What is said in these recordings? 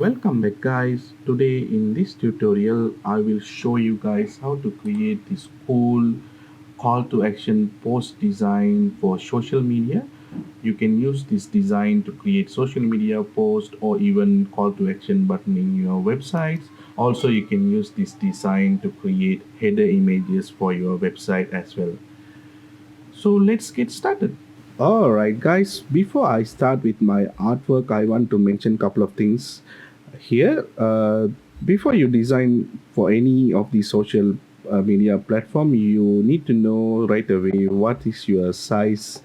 Welcome back guys. Today in this tutorial I will show you guys how to create this cool call to action post design for social media. You can use this design to create social media post or even call to action button in your websites. Also you can use this design to create header images for your website as well. So let's get started. Alright guys, before I start with my artwork, I want to mention a couple of things here. Before you design for any of the social media platform, you need to know right away what is your size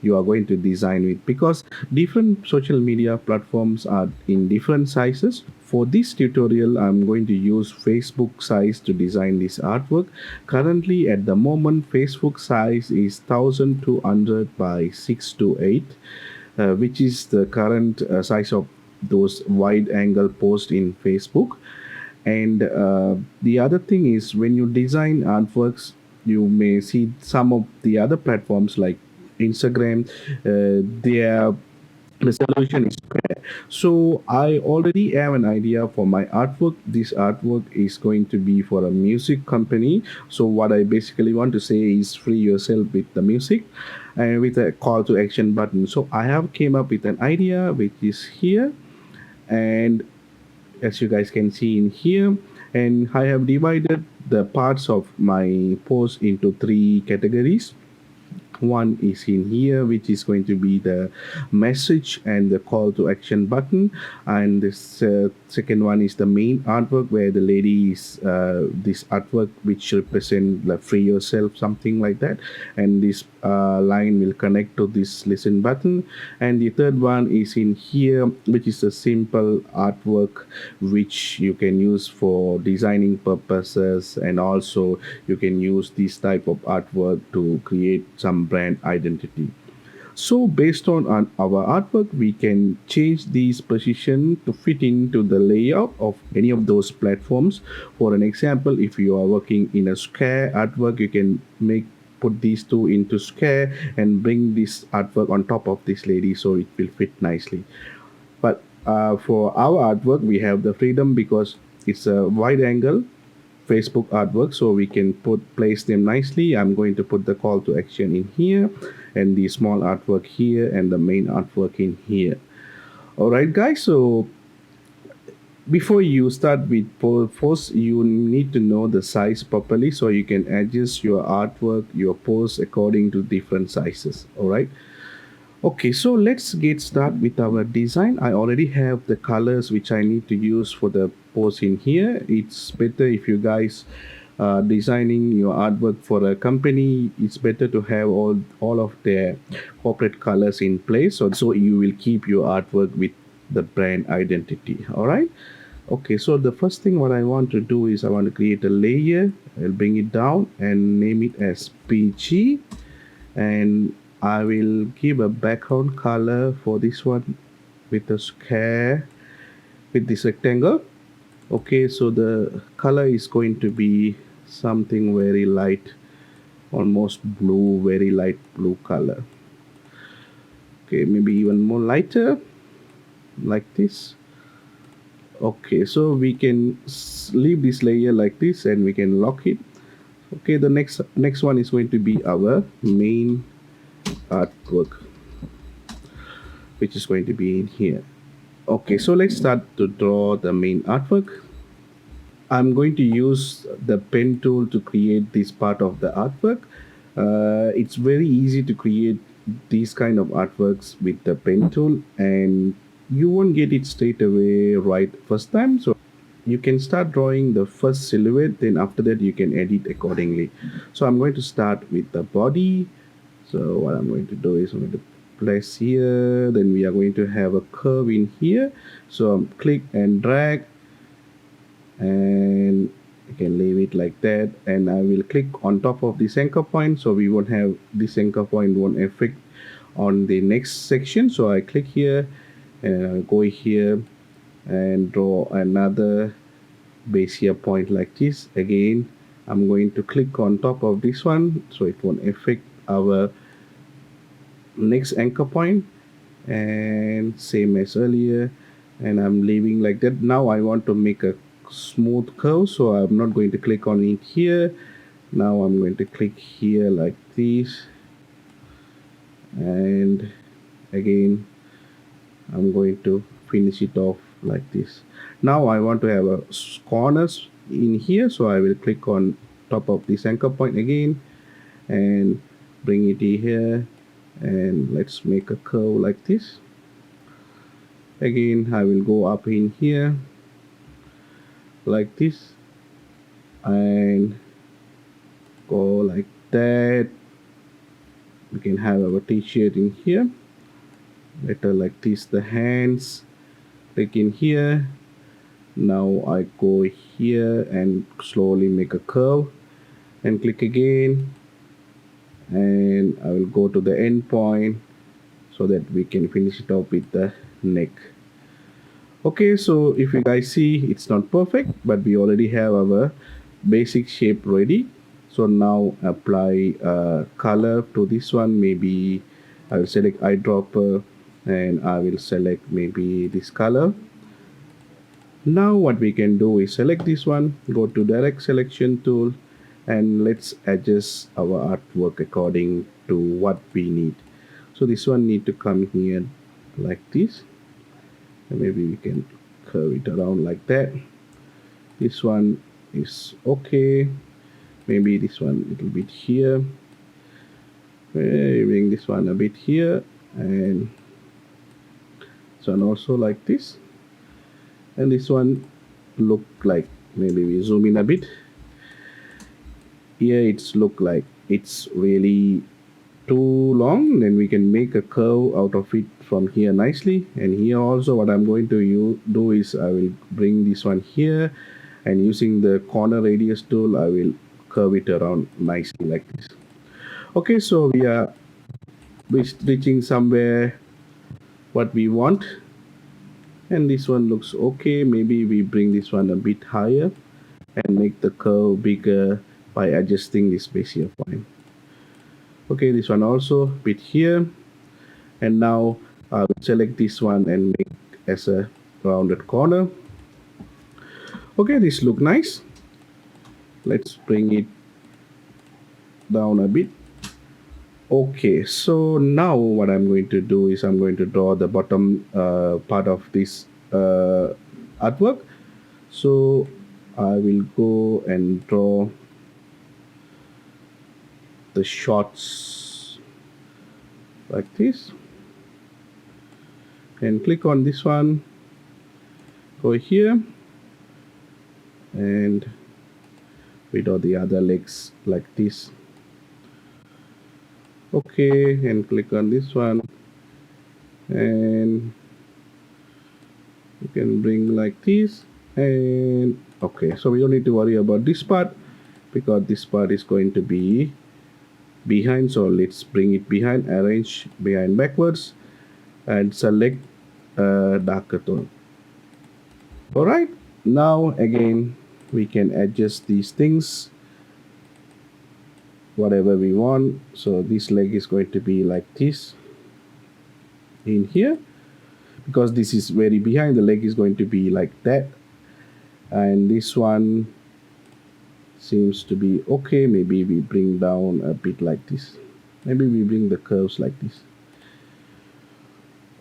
you are going to design with, because different social media platforms are in different sizes. For this tutorial I'm going to use Facebook size to design this artwork. Currently at the moment Facebook size is 1200 by 628, which is the current size of those wide angle posts in Facebook. And the other thing is, when you design artworks, you may see some of the other platforms like Instagram, their resolution is square. So I already have an idea for my artwork. This artwork is going to be for a music company. So what I basically want to say is free yourself with the music and with a call to action button. So I have came up with an idea which is here, and as you guys can see in here, and I have divided the parts of my post into three categories. One is in here, which is going to be the message and the call to action button, and this second one is the main artwork, where the lady is this artwork which represent like free yourself, something like that, and this line will connect to this listen button. And the third one is in here, which is a simple artwork which you can use for designing purposes, and also you can use this type of artwork to create some brand identity. So based on our artwork, we can change these position to fit into the layout of any of those platforms. For an example, if you are working in a square artwork, you can make put these two into square and bring this artwork on top of this lady, so it will fit nicely. But for our artwork, we have the freedom because it's a wide angle Facebook artwork, so we can place them nicely. I'm going to put the call to action in here, and the small artwork here, and the main artwork in here. All right, guys. So before you start with post, you need to know the size properly, so you can adjust your artwork, your post according to different sizes. All right. Okay, so let's get started with our design. I already have the colors which I need to use for the post in here. It's better if you guys are designing your artwork for a company. It's better to have all of their corporate colors in place, so you will keep your artwork with the brand identity. All right. Okay, so the first thing what I want to do is I want to create a layer. I'll bring it down and name it as PG, and I will give a background color for this one with a square with this rectangle. Okay, so the color is going to be something very light, almost blue, very light blue color. Okay, maybe even more lighter like this. Okay, so we can leave this layer like this and we can lock it. Okay, the next one is going to be our main artwork, which is going to be in here. Okay, so let's start to draw the main artwork. I'm going to use the pen tool to create this part of the artwork. It's very easy to create these kind of artworks with the pen tool, and you won't get it straight away right first time. So you can start drawing the first silhouette, then after that you can edit accordingly. So I'm going to start with the body. So what I'm going to do is I'm going to place here, then we are going to have a curve in here. So click and drag, and I can leave it like that, and I will click on top of this anchor point, so we won't have this anchor point won't affect on the next section. So I click here and I'll go here and draw another base here point like this. Again, I'm going to click on top of this one so it won't affect our next anchor point, and same as earlier, and I'm leaving like that. Now I want to make a smooth curve, so I'm not going to click on it here. Now I'm going to click here like this, and again I'm going to finish it off like this. Now I want to have a corners in here, so I will click on top of this anchor point again and bring it here, and let's make a curve like this. Again I will go up in here like this and go like that. We can have our t-shirt in here, better like this, the hands, click in here. Now I go here and slowly make a curve and click again, and I will go to the end point so that we can finish it off with the neck. Okay, so if you guys see, it's not perfect, but we already have our basic shape ready. So now apply color to this one. Maybe I will select eyedropper and I will select maybe this color. Now what we can do is select this one, go to direct selection tool, and let's adjust our artwork according to what we need. So this one need to come here like this, and maybe we can curve it around like that. This one is okay. Maybe this one a little bit here. Bring this one a bit here, and this one also like this. And this one look like, maybe we zoom in a bit. Here it's look like it's really too long, then we can make a curve out of it from here nicely. And here also what I'm going to do is I will bring this one here, and using the corner radius tool I will curve it around nicely like this. Okay, so we are reaching somewhere what we want, and this one looks okay. Maybe we bring this one a bit higher and make the curve bigger by adjusting this bezier point. Okay, this one also bit here, and now I will select this one and make as a rounded corner. Okay, this look nice. Let's bring it down a bit. Okay, so now what I'm going to do is I'm going to draw the bottom part of this artwork. So I will go and draw the shots like this, and click on this one, go here, and we draw the other legs like this. Okay, and click on this one, and you can bring like this. And okay, so we don't need to worry about this part because this part is going to be behind. So let's bring it behind, arrange behind backwards, and select a darker tone. All right, now again we can adjust these things whatever we want. So this leg is going to be like this in here, because this is very behind, the leg is going to be like that. And this one seems to be okay. Maybe we bring down a bit like this. Maybe we bring the curves like this.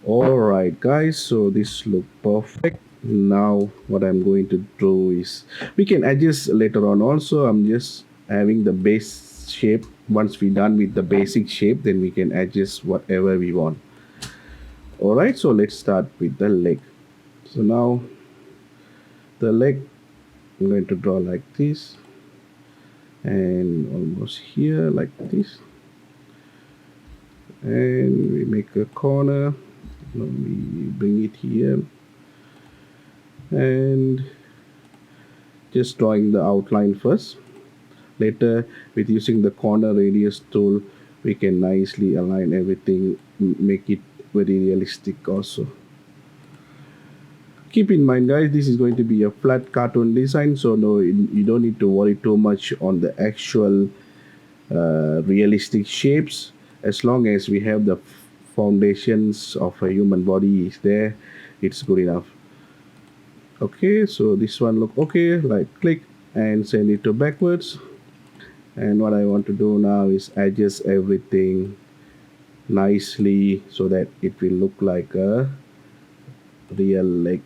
All right guys, so this look perfect. Now what I'm going to do is we can adjust later on also. I'm just having the base shape. Once we're done with the basic shape, then we can adjust whatever we want. All right, so let's start with the leg. So now the leg I'm going to draw like this, and almost here like this, and we make a corner. Now we bring it here, and just drawing the outline first. Later, with using the corner radius tool, we can nicely align everything, make it very realistic also. Keep in mind guys, this is going to be a flat cartoon design, so no, you don't need to worry too much on the actual realistic shapes. As long as we have the foundations of a human body is there, it's good enough. Okay, so this one look okay, like click and send it to backwards. And what I want to do now is adjust everything nicely so that it will look like a real leg,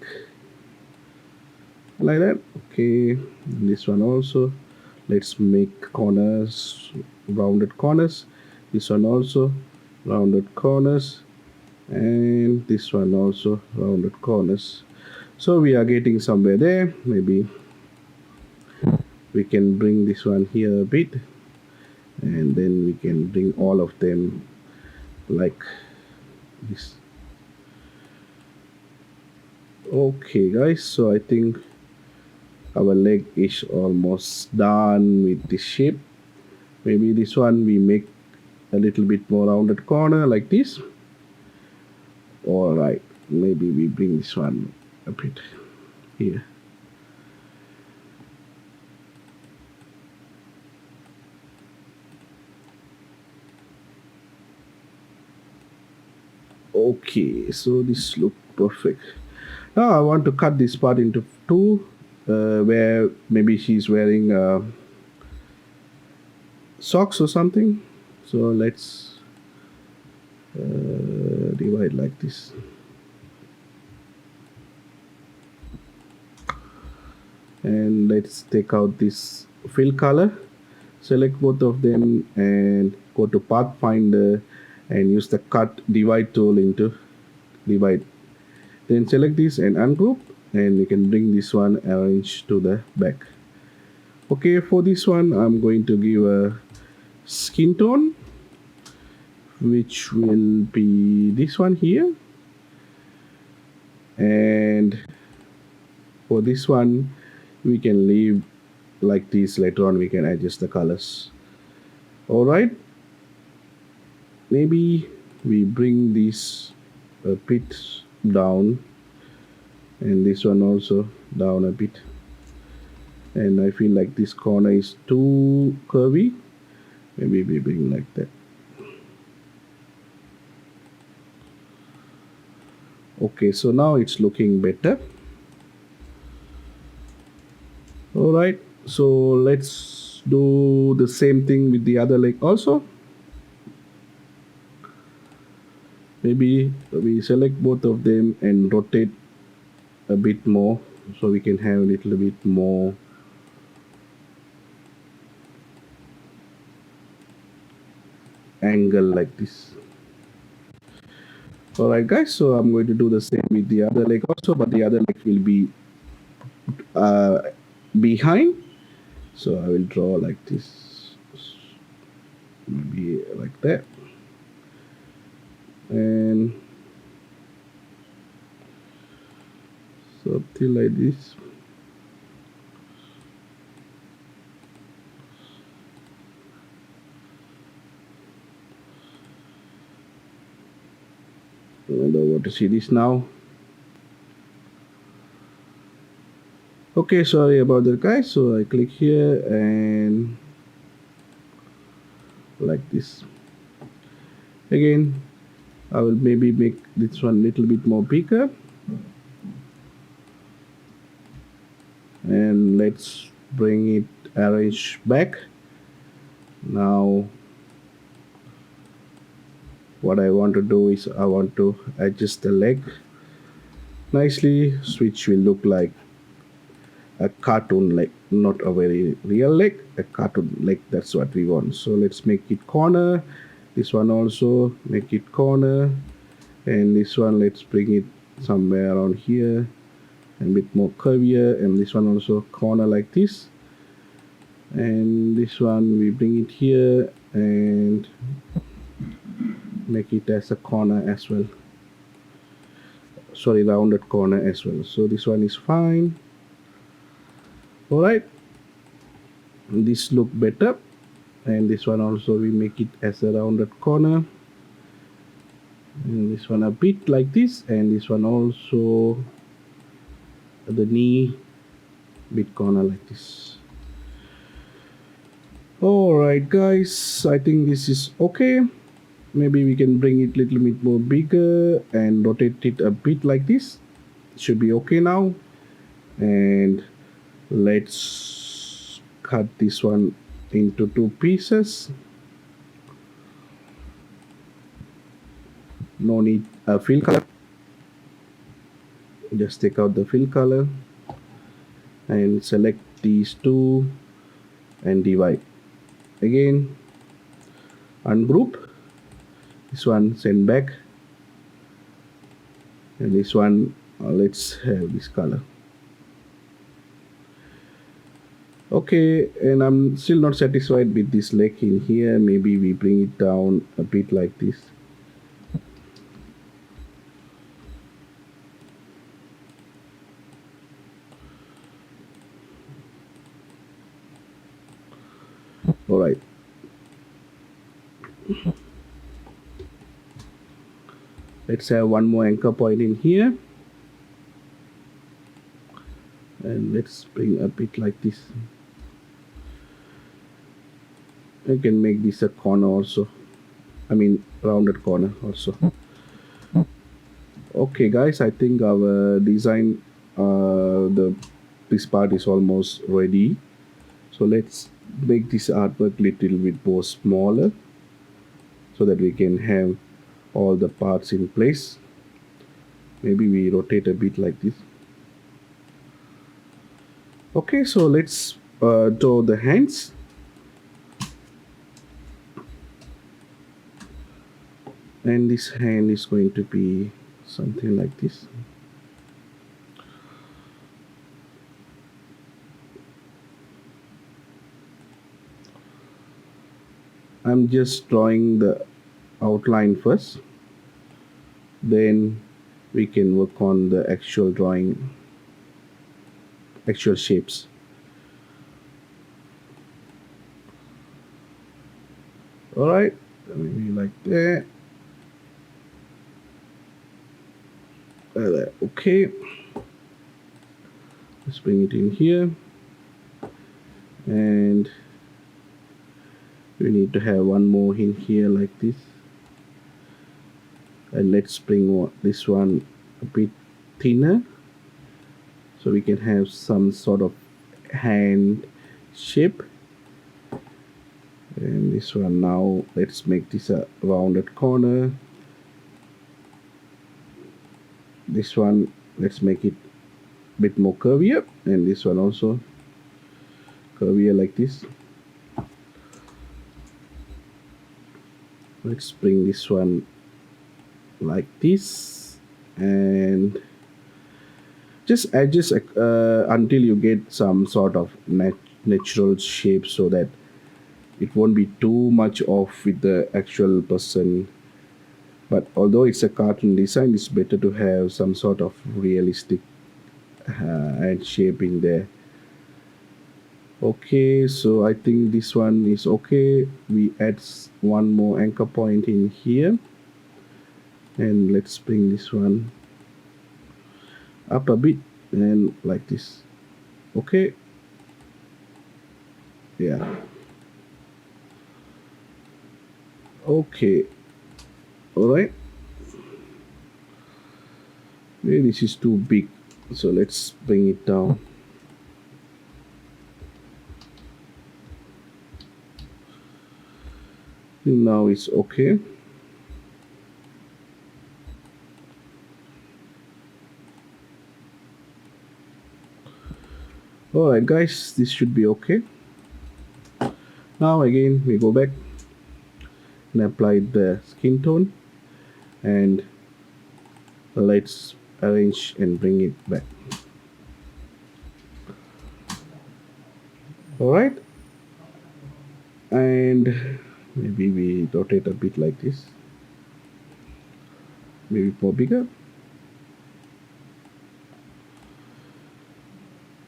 like that. Okay, this one also, let's make corners, rounded corners. This one also rounded corners, and this one also rounded corners. So we are getting somewhere there. Maybe we can bring this one here a bit, and then we can bring all of them like this. Okay guys, so I think our leg is almost done with this shape. Maybe this one we make a little bit more rounded corner like this. All right, maybe we bring this one a bit here. Okay, so this look perfect. Now I want to cut this part into two, where maybe she's wearing socks or something. So let's divide like this. And let's take out this fill color, select both of them and go to pathfinder and use the cut divide tool into divide, then select this and ungroup, and you can bring this one arrange to the back. Okay, for this one I'm going to give a skin tone, which will be this one here. And for this one we can leave like this, later on we can adjust the colors. All right, maybe we bring this a bit down, and this one also down a bit. And I feel like this corner is too curvy, maybe we bring like that. Okay, so now it's looking better. All right, so let's do the same thing with the other leg also. Maybe we select both of them and rotate a bit more so we can have a little bit more angle like this. All right guys, so I'm going to do the same with the other leg also, but the other leg will be uh, behind. So I will draw like this, maybe like that, and something like this. I don't want to see this now. Okay, sorry about that guys. So I click here and like this. Again, I will maybe make this one a little bit more bigger. And let's bring it arrange back. Now what I want to do is I want to adjust the leg nicely, which will look like a cartoon leg, not a very real leg, a cartoon leg. That's what we want. So let's make it corner. This one also make it corner, and this one let's bring it somewhere around here and bit more curvier, and this one also corner like this, and this one we bring it here and make it as a corner as well, sorry, rounded corner as well. So this one is fine. All right, this look better, and this one also we make it as a rounded corner, and this one a bit like this, and this one also the knee bit corner like this. All right guys, I think this is okay. Maybe we can bring it a little bit more bigger and rotate it a bit like this. Should be okay now. And let's cut this one into two pieces. No need a fill color. Just take out the fill color and select these two and divide. Again, ungroup. This one send back, and this one let's have this color. Okay, and I'm still not satisfied with this leg in here. Maybe we bring it down a bit like this. All right. Let's have one more anchor point in here. And let's bring a bit like this. I can make this a corner also. I mean rounded corner also. Okay guys, I think our design the this part is almost ready. So let's make this artwork little bit more smaller so that we can have all the parts in place. Maybe we rotate a bit like this. Okay, so let's draw the hands. And this hand is going to be something like this. I'm just drawing the outline first, then we can work on the actual drawing, actual shapes. All right, maybe like that. Okay, let's bring it in here, and we need to have one more in here like this. And let's bring this one a bit thinner so we can have some sort of hand shape. And this one now, let's make this a rounded corner. This one, let's make it a bit more curvier, and this one also curvier like this. Let's bring this one like this, and just adjust until you get some sort of natural shape so that it won't be too much off with the actual person. But although it's a cartoon design, it's better to have some sort of realistic and shape in there. Okay, so I think this one is okay. We add one more anchor point in here, and let's bring this one up a bit and like this. Okay, yeah, okay, all right. Maybe this is too big, so let's bring it down. Now it's okay. All right guys, this should be okay. Now again we go back and apply the skin tone, and let's arrange and bring it back. All right, and maybe we rotate a bit like this, maybe more bigger.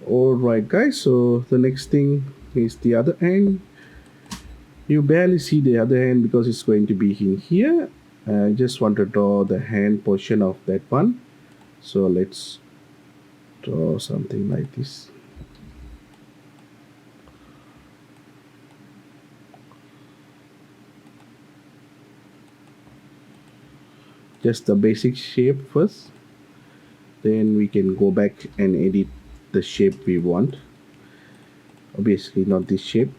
All right guys, so the next thing is the other end. You barely see the other hand because it's going to be in here. I just want to draw the hand portion of that one, so let's draw something like this. Just the basic shape first, then we can go back and edit the shape we want. Obviously not this shape.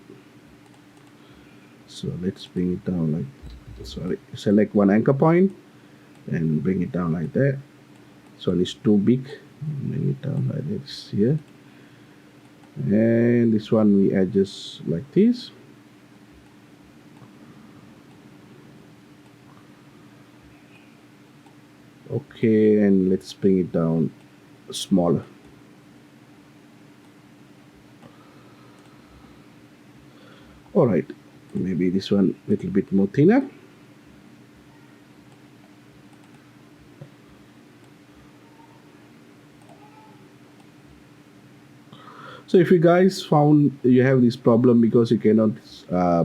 So let's bring it down like, sorry, select one anchor point and bring it down like that. This one is too big, bring it down like this here. And this one we adjust like this. Okay, and let's bring it down smaller. All right, maybe this one a little bit more thinner. So if you guys found you have this problem because you cannot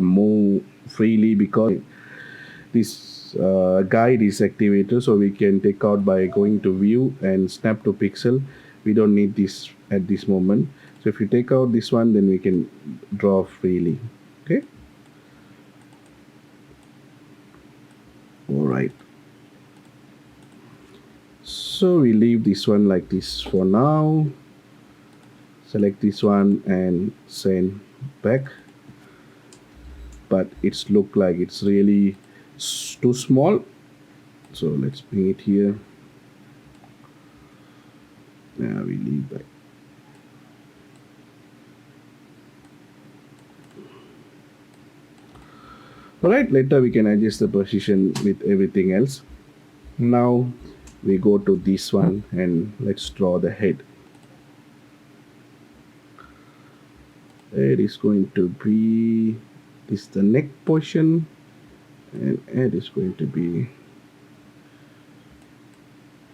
move freely because this guide is activated, so we can take out by going to view and snap to pixel. We don't need this at this moment. So if you take out this one, then we can draw freely. Okay. All right. So we leave this one like this for now. Select this one and send back. But it's look like it's really too small. So let's bring it here. Yeah, we leave that. Alright, later we can adjust the position with everything else. Now we go to this one and let's draw the head. It is going to be this the neck portion, and it is going to be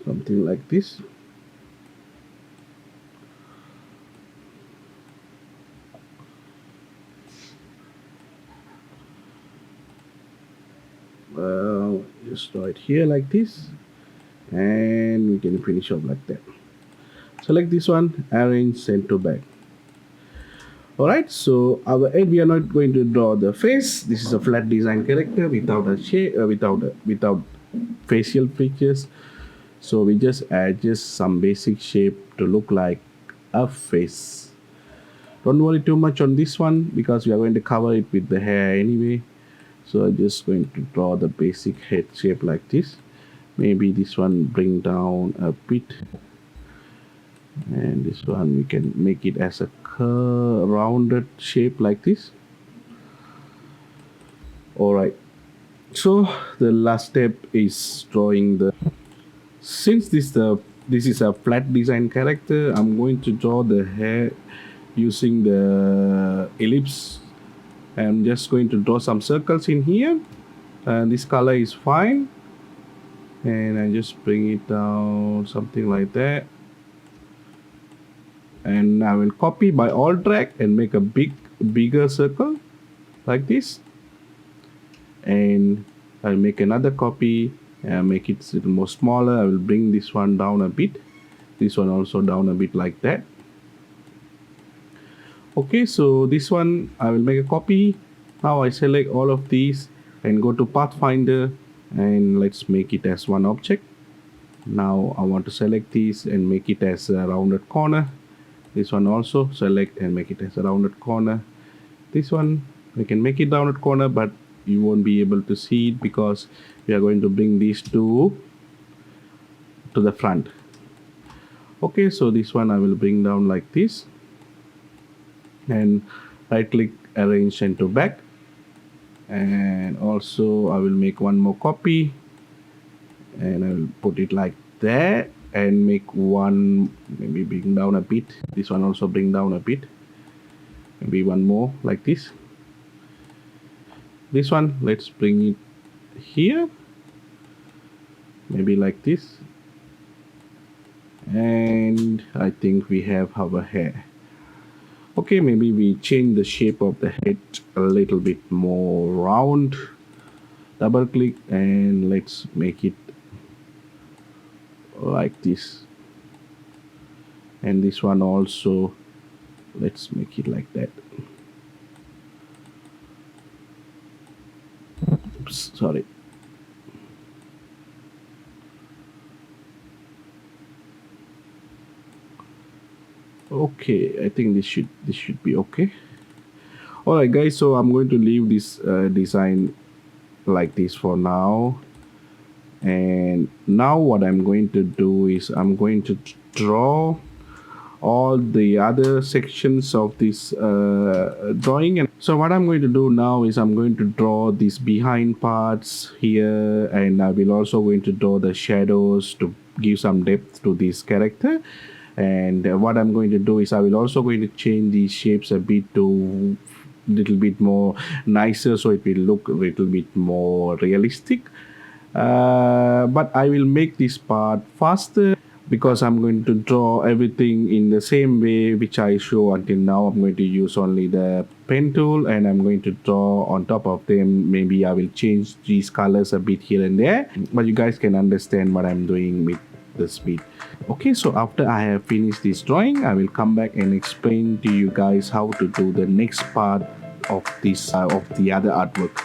something like this. Just draw it here like this, and we can finish off like that. Select this one, arrange, send to back. Alright, so our head, we are not going to draw the face. This is a flat design character without a shape, without facial features. So we just adjust some basic shape to look like a face. Don't worry too much on this one because we are going to cover it with the hair anyway. So I'm just going to draw the basic head shape like this. Maybe this one bring down a bit, and this one we can make it as a rounded shape like this. All right, so the last step is drawing the, since this is a flat design character, I'm going to draw the hair using the ellipse. I'm just going to draw some circles in here, and this color is fine, and I just bring it down something like that, and I will copy by alt drag and make a bigger circle like this, and I'll make another copy and make it a little more smaller. I will bring this one down a bit, this one also down a bit like that. Okay, so this one I will make a copy. Now I select all of these and go to Pathfinder, and let's make it as one object. Now I want to select this and make it as a rounded corner. This one also select and make it as a rounded corner. This one we can make it rounded corner, but you won't be able to see it because we are going to bring these two to the front. Okay, so this one I will bring down like this, and right click, arrange, send to back. And also I will make one more copy, and I will put it like that, and make one, maybe bring down a bit. This one also bring down a bit, maybe one more like this. This one let's bring it here, maybe like this, and I think we have our hair. Okay, maybe we change the shape of the head a little bit more round. Double click and let's make it like this, and this one also let's make it like that. Oops, sorry. Okay, I think this should be okay. All right, guys. So I'm going to leave this design like this for now. And now what I'm going to do is I'm going to draw all the other sections of this drawing. And so what I'm going to do now is I'm going to draw these behind parts here, and I will also going to draw the shadows to give some depth to this character. And what I'm going to do is I will also going to change these shapes a bit to little bit more nicer, so it will look a little bit more realistic. But I will make this part faster because I'm going to draw everything in the same way which I show until now. I'm going to use only the pen tool, and I'm going to draw on top of them. Maybe I will change these colors a bit here and there, but you guys can understand what I'm doing with the speed. Okay, so after I have finished this drawing, I will come back and explain to you guys how to do the next part of this of the other artwork.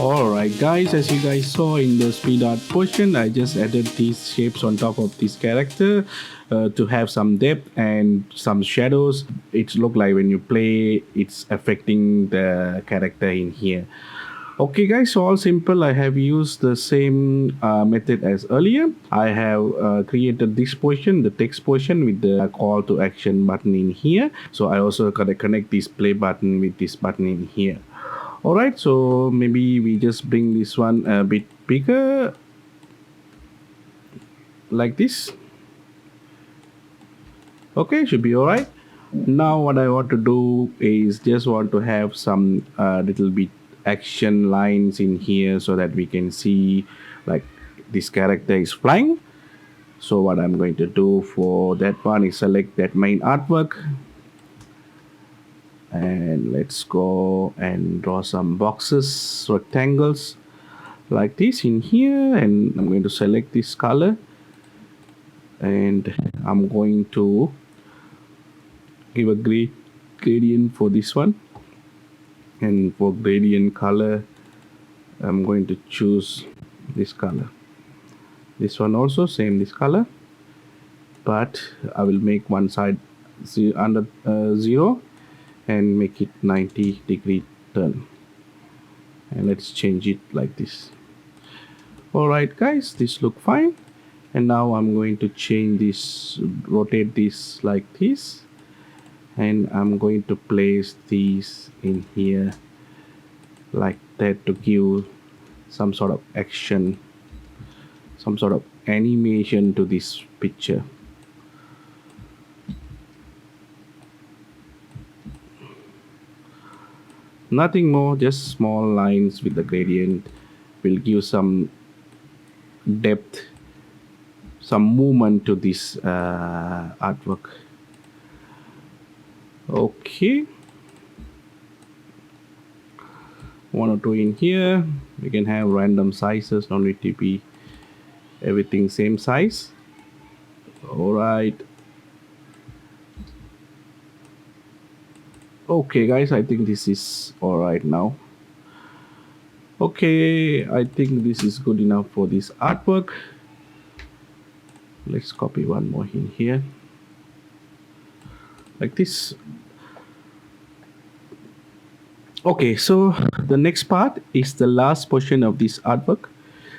Alright guys, as you guys saw in the speed art portion, I just added these shapes on top of this character to have some depth and some shadows. It's look like when you play, it's affecting the character in here. Okay guys, so all simple. I have used the same method as earlier. I have created this portion, the text portion, with the call to action button in here. So I also gotta connect this play button with this button in here. All right, so maybe we just bring this one a bit bigger like this. Okay, should be all right. Now what I want to do is just want to have some little bit action lines in here so that we can see like this character is flying. So what I'm going to do for that one is select that main artwork, and let's go and draw some boxes, rectangles like this in here, and I'm going to select this color, and I'm going to give a gradient for this one, and for gradient color I'm going to choose this color. This one also same this color, but I will make one side under 0 and make it 90-degree turn, and let's change it like this. Alright guys, this look fine. And now I'm going to change this, rotate this like this, and I'm going to place these in here like that to give some sort of action, some sort of animation to this picture. Nothing more, just small lines with the gradient will give some depth, some movement to this artwork. Okay, one or two in here. We can have random sizes, don't need to be everything same size. All right. Okay guys, I think this is all right now. Okay, I think this is good enough for this artwork. Let's copy one more in here like this. Okay, so the next part is the last portion of this artwork.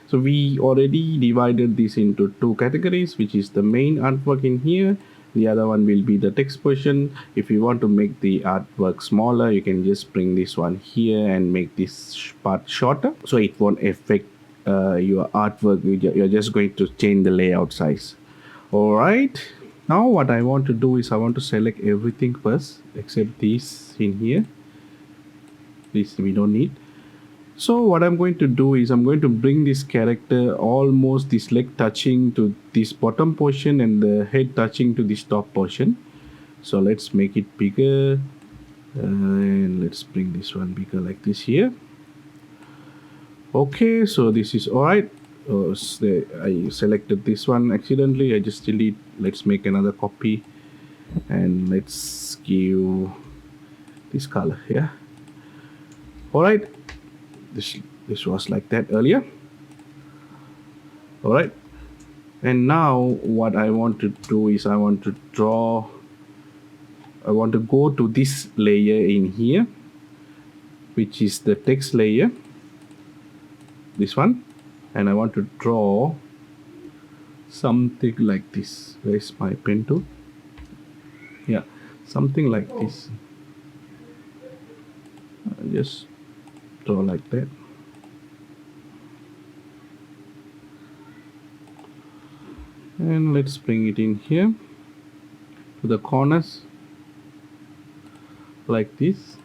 So we already divided this into two categories, which is the main artwork in here. The other one will be the text portion. If you want to make the artwork smaller, you can just bring this one here and make this part shorter, so it won't affect your artwork. You're just going to change the layout size. All right. Now what I want to do is I want to select everything first except this in here. This we don't need. So what I'm going to do is I'm going to bring this character almost this leg touching to this bottom portion and the head touching to this top portion. So let's make it bigger, and let's bring this one bigger like this here. Okay, so this is all right. I selected this one accidentally. I just delete. Let's make another copy, and let's give this color here. All right. This was like that earlier. All right, and now what I want to do is I want to go to this layer in here, which is the text layer, this one, and I want to draw something like this. Where's my pen tool? Yeah, something like this. Just draw like that. And let's bring it in here to the corners like this,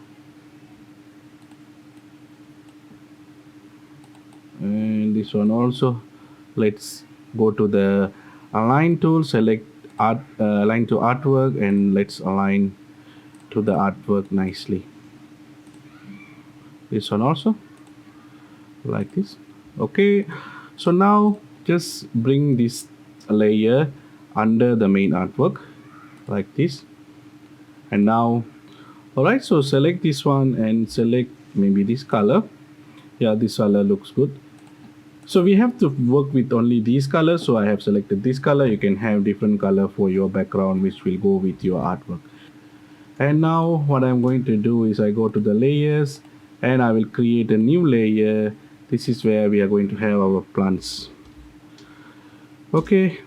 and this one also. Let's go to the align tool, select align to artwork, and let's align to the artwork nicely. This one also like this. Okay, so now just bring this layer under the main artwork like this. And now, all right, so select this one and select maybe this color, Yeah, this color looks good. So we have to work with only these colors. So I have selected this color. You can have different color for your background, which will go with your artwork. And now what I'm going to do is I go to the layers and I will create a new layer. This is where we are going to have our plants. Okay,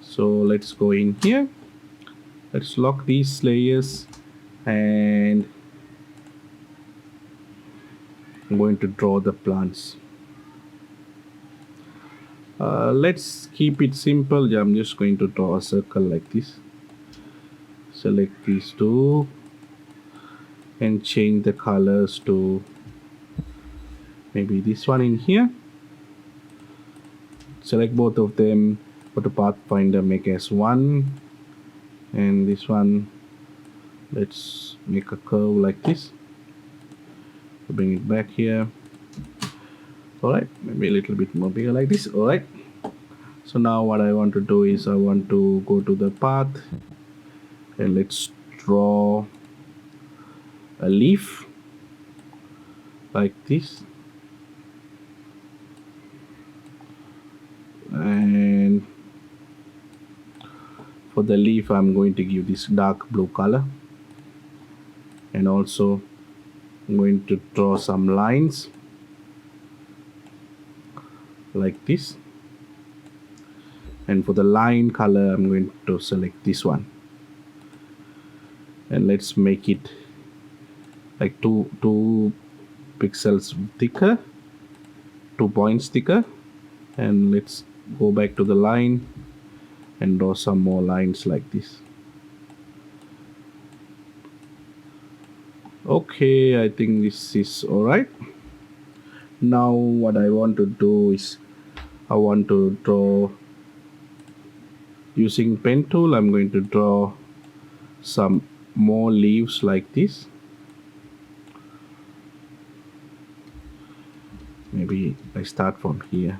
so let's go in here. Let's lock these layers and I'm going to draw the plants. Let's keep it simple. I'm just going to draw a circle like this. Select these two and change the colors to maybe this one in here. Select both of them, go to pathfinder, make as one, and this one let's make a curve like this. Bring it back here. All right, maybe a little bit more bigger like this. All right, so now what I want to do is I want to go to the path and let's draw a leaf like this, and for the leaf I'm going to give this dark blue color, and also I'm going to draw some lines like this, and for the line color I'm going to select this one, and let's make it like two pixels thicker, 2 points thicker, and let's go back to the line and draw some more lines like this. Okay, I think this is all right. Now what I want to do is I want to draw using pen tool. I'm going to draw some more leaves like this. Maybe I start from here.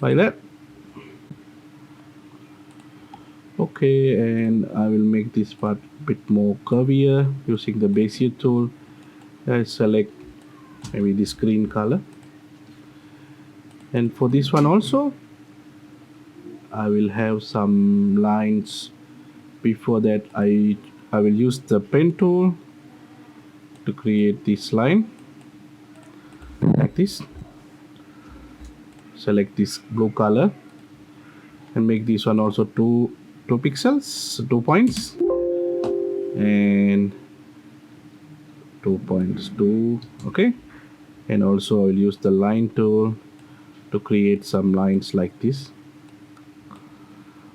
Like that. Okay, and I will make this part a bit more curvier using the Bezier tool. I select maybe this green color, and for this one also I will have some lines. Before that I will use the pen tool to create this line like this. Select this blue color and make this one also two pixels, 2 points, and 2 points, two. Okay, and also I will use the line tool to create some lines like this.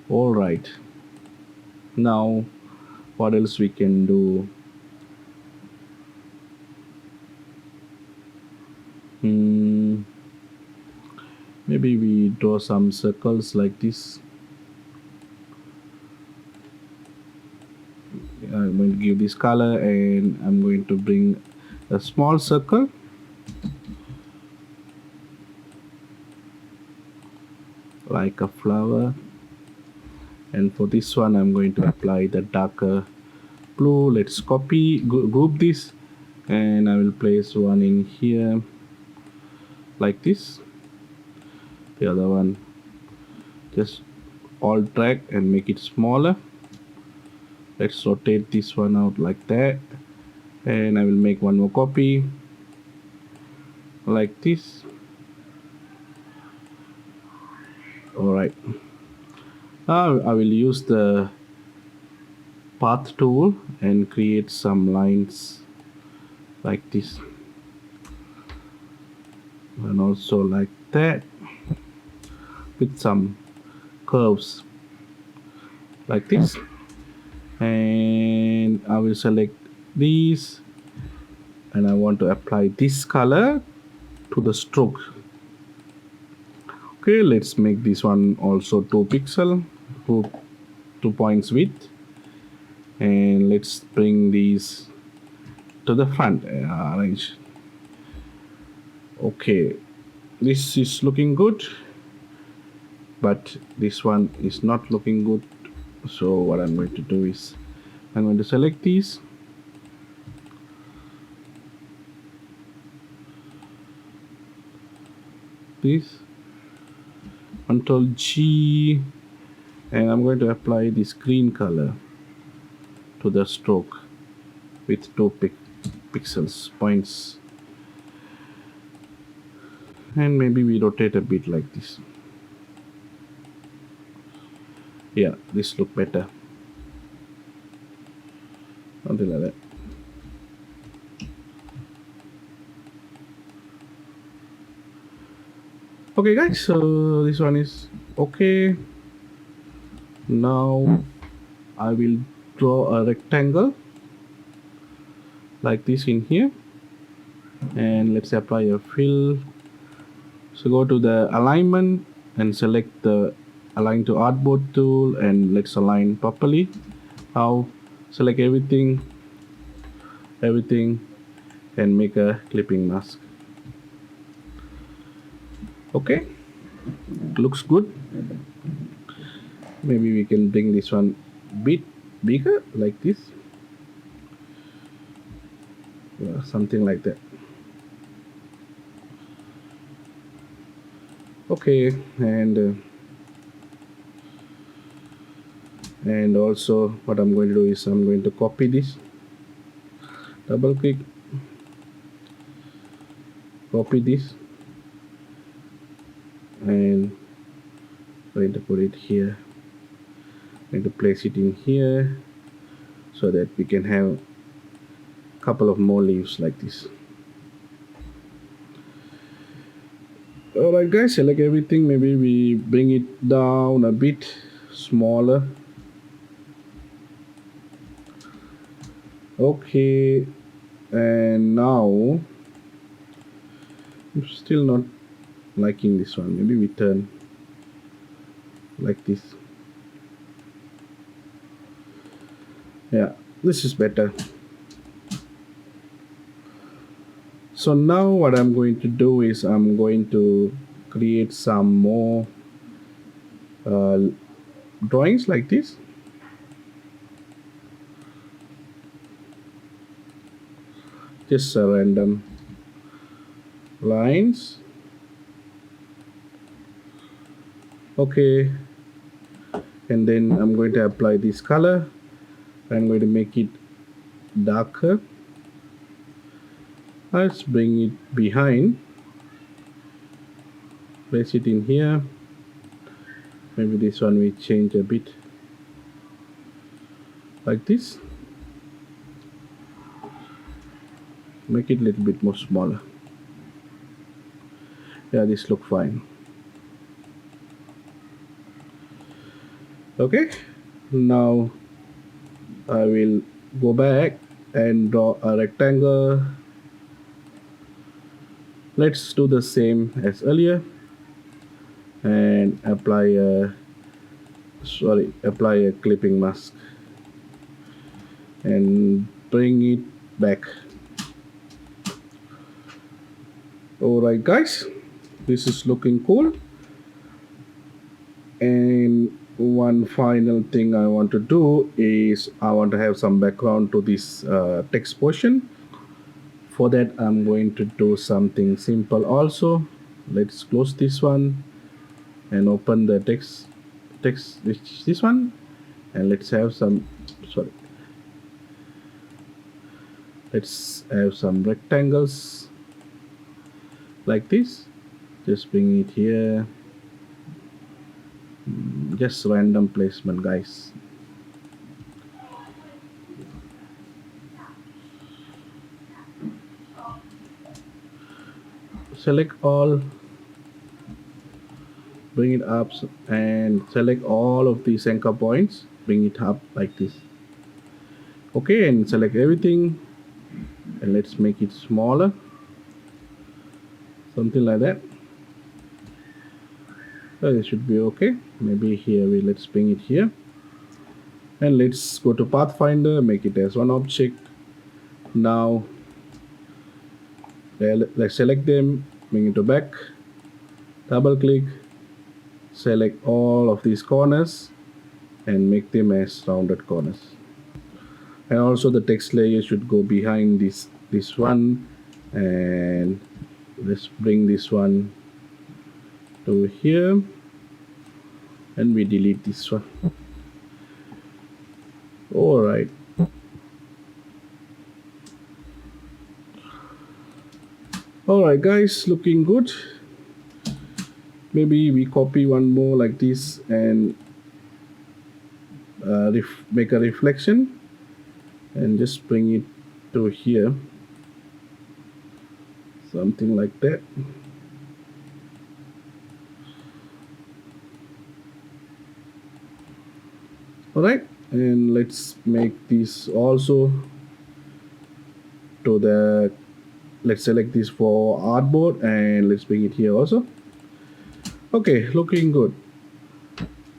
All right, now what else we can do? Maybe we draw some circles like this. I'm going to give this color and I'm going to bring a small circle like a flower, and for this one I'm going to apply the darker blue. Let's copy, group this, and I will place one in here like this. The other one just alt drag and make it smaller. Let's rotate this one out like that, and I will make one more copy like this. All right, now I will use the path tool and create some lines like this, and also like that with some curves like this, and I will select these and I want to apply this color to the stroke. Okay, let's make this one also 2 pixel, 2 points width, and let's bring these to the front. Arrange. Okay, this is looking good. but this one is not looking good. So what I'm going to do is I'm going to select this Control G, and I'm going to apply this green color to the stroke with 2 pixels points, and maybe we rotate a bit like this. Yeah, this look better, something like that. Okay guys, so this one is okay. Now I will draw a rectangle like this in here, and let's apply a fill. So go to the alignment and select the align to artboard tool, and let's align properly. Now select everything and make a clipping mask. Okay, looks good. Maybe we can bring this one bit bigger like this. Yeah, something like that. Okay, and also what I'm going to do is I'm going to copy this, double click, copy this, and going to put it here, going to place it in here so that we can have a couple of more leaves like this. Alright guys, select everything. Maybe we bring it down a bit smaller. Okay, and now I'm still not liking this one. Maybe we turn like this. Yeah, this is better. So now what I'm going to do is I'm going to create some more uh, drawings like this. Just random lines. Okay, and then I'm going to apply this color. I'm going to make it darker. Let's bring it behind, place it in here. Maybe this one we change a bit like this, make it a little bit more smaller. Yeah, this look fine. Okay, now I will go back and draw a rectangle. Let's do the same as earlier and apply a clipping mask and bring it back. Alright guys, this is looking cool. And one final thing I want to do is I want to have some background to this text portion. For that I'm going to do something simple also. Let's close this one and open the text which this one, and let's have some rectangles like this. Just bring it here. Just random placement guys. Select all, bring it up, and select all of these anchor points, bring it up like this. Okay, and select everything and let's make it smaller, something like that. So it should be okay. Maybe here let's bring it here, and let's go to Pathfinder, make it as one object. Now let's select them, bring it to back, double click, select all of these corners and make them as rounded corners. And also the text layer should go behind this one, and let's bring this one to here, and we delete this one. All right. All right, guys, looking good. Maybe we copy one more like this and make a reflection and just bring it to here, something like that. All right, and let's make this also to the, let's select this for artboard and let's bring it here also. Okay, looking good.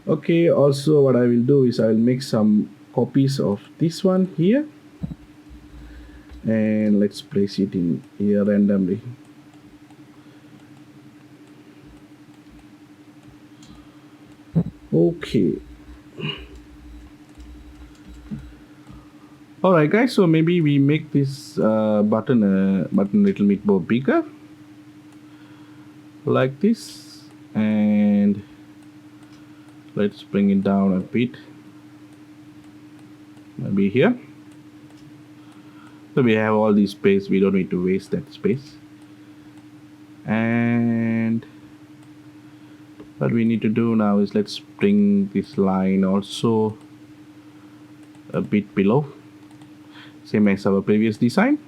Okay, also what I will do is I will make some copies of this one here, and let's place it in here randomly. Okay. All right, guys. So maybe we make this button a little bit more bigger, like this, and let's bring it down a bit. Maybe here. So we have all this space. We don't need to waste that space. And what we need to do now is let's bring this line also a bit below, same as our previous design.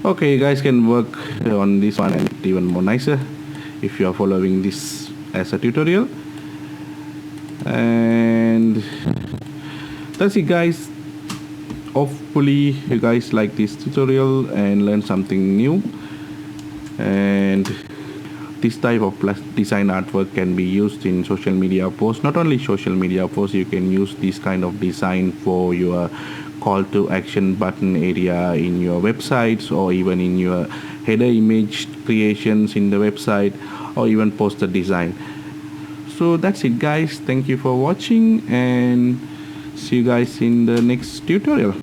Okay, you guys can work on this one and even more nicer if you are following this as a tutorial. And that's it, guys. Hopefully you guys like this tutorial and learn something new. And this type of design artwork can be used in social media posts. Not only social media posts, you can use this kind of design for your call to action button area in your websites, or even in your header image creations in the website, or even poster design. So that's it, guys. Thank you for watching, and see you guys in the next tutorial.